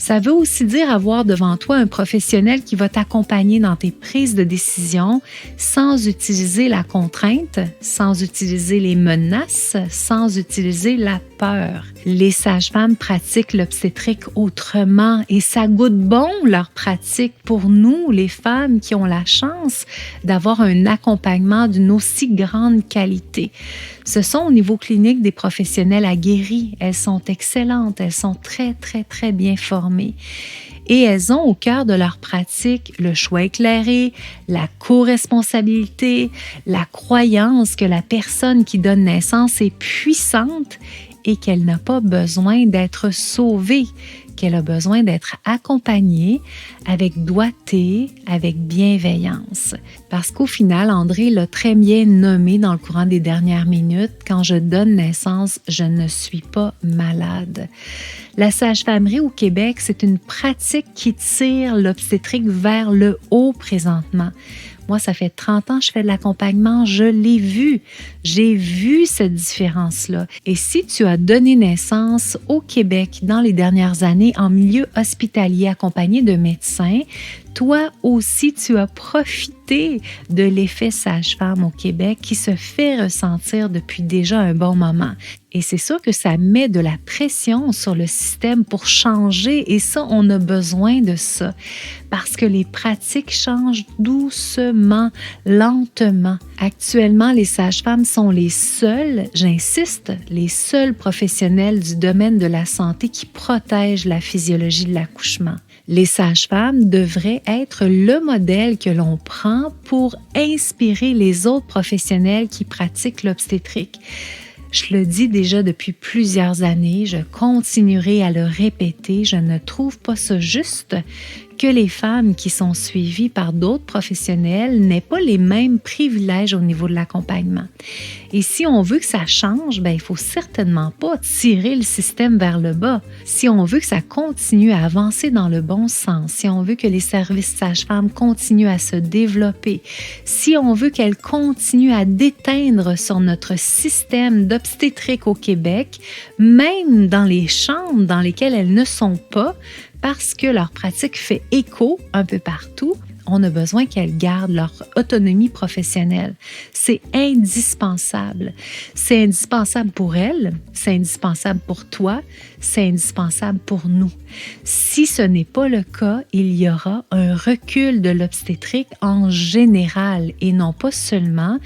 Ça veut aussi dire avoir devant toi un professionnel qui va t'accompagner dans tes prises de décision sans utiliser la contrainte, sans utiliser les menaces, sans utiliser la peur. Les sages-femmes pratiquent l'obstétrique autrement et ça goûte bon leur pratique pour nous, les femmes qui ont la chance d'avoir un accompagnement d'une aussi grande qualité. Ce sont au niveau clinique des professionnels aguerris. Elles sont excellentes, elles sont très, très, très bien formées. Et elles ont au cœur de leur pratique le choix éclairé, la co-responsabilité, la croyance que la personne qui donne naissance est puissante et qu'elle n'a pas besoin d'être sauvée, qu'elle a besoin d'être accompagnée avec doigté, avec bienveillance. Parce qu'au final, André l'a très bien nommé dans le courant des dernières minutes, quand je donne naissance, je ne suis pas malade. La sage-famerie au Québec, c'est une pratique qui tire l'obstétrique vers le haut présentement. Moi, ça fait 30 ans que je fais de l'accompagnement, je l'ai vu. J'ai vu cette différence-là. Et si tu as donné naissance au Québec dans les dernières années en milieu hospitalier accompagné de médecins, toi aussi, tu as profité de l'effet sage-femme au Québec qui se fait ressentir depuis déjà un bon moment. Et c'est sûr que ça met de la pression sur le système pour changer et ça, on a besoin de ça parce que les pratiques changent doucement, lentement. Actuellement, les sages-femmes sont les seuls, j'insiste, les seuls professionnels du domaine de la santé qui protègent la physiologie de l'accouchement. Les sages-femmes devraient être le modèle que l'on prend pour inspirer les autres professionnels qui pratiquent l'obstétrique. Je le dis déjà depuis plusieurs années, je continuerai à le répéter, je ne trouve pas ça juste que les femmes qui sont suivies par d'autres professionnels n'aient pas les mêmes privilèges au niveau de l'accompagnement. Et si on veut que ça change, il ne faut certainement pas tirer le système vers le bas. Si on veut que ça continue à avancer dans le bon sens, si on veut que les services sages-femmes continuent à se développer, si on veut qu'elles continuent à déteindre sur notre système d'obstétrique au Québec, même dans les chambres dans lesquelles elles ne sont pas, parce que leur pratique fait écho un peu partout, on a besoin qu'elles gardent leur autonomie professionnelle. C'est indispensable. C'est indispensable pour elles, c'est indispensable pour toi, c'est indispensable pour nous. Si ce n'est pas le cas, il y aura un recul de l'obstétrique en général et non pas seulement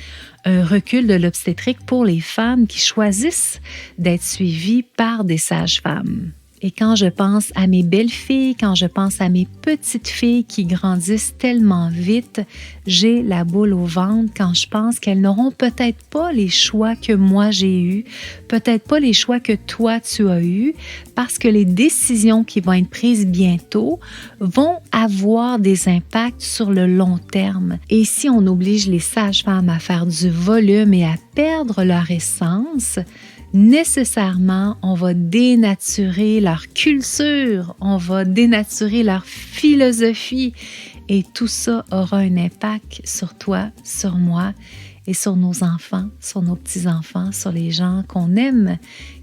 un recul de l'obstétrique pour les femmes qui choisissent d'être suivies par des sages-femmes. Et quand je pense à mes belles filles, quand je pense à mes petites filles qui grandissent tellement vite, j'ai la boule au ventre quand je pense qu'elles n'auront peut-être pas les choix que moi j'ai eus, peut-être pas les choix que toi tu as eus, parce que les décisions qui vont être prises bientôt vont avoir des impacts sur le long terme. Et si on oblige les sages-femmes à faire du volume et à perdre leur essence, nécessairement, on va dénaturer leur culture, on va dénaturer leur philosophie et tout ça aura un impact sur toi, sur moi et sur nos enfants, sur nos petits-enfants, sur les gens qu'on aime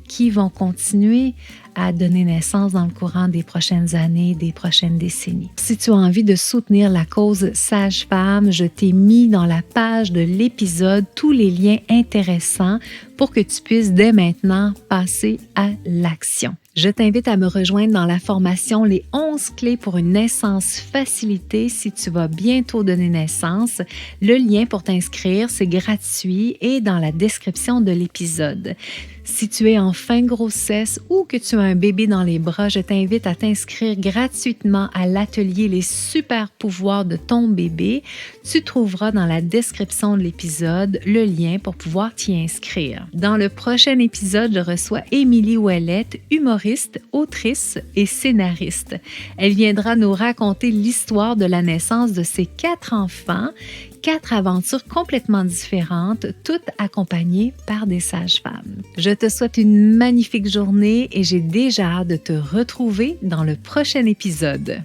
qui vont continuer à donner naissance dans le courant des prochaines années, des prochaines décennies. Si tu as envie de soutenir la cause sage-femme, je t'ai mis dans la page de l'épisode tous les liens intéressants pour que tu puisses dès maintenant passer à l'action. Je t'invite à me rejoindre dans la formation Les 11 clés pour une naissance facilitée si tu vas bientôt donner naissance. Le lien pour t'inscrire, c'est gratuit et dans la description de l'épisode. Si tu es en fin de grossesse ou que tu as un bébé dans les bras, je t'invite à t'inscrire gratuitement à l'atelier Les super pouvoirs de ton bébé. Tu trouveras dans la description de l'épisode le lien pour pouvoir t'y inscrire. Dans le prochain épisode, je reçois Émilie Ouellette, humoriste, autrice et scénariste. Elle viendra nous raconter l'histoire de la naissance de ses 4 enfants, 4 aventures complètement différentes, toutes accompagnées par des sages-femmes. Je te souhaite une magnifique journée et j'ai déjà hâte de te retrouver dans le prochain épisode.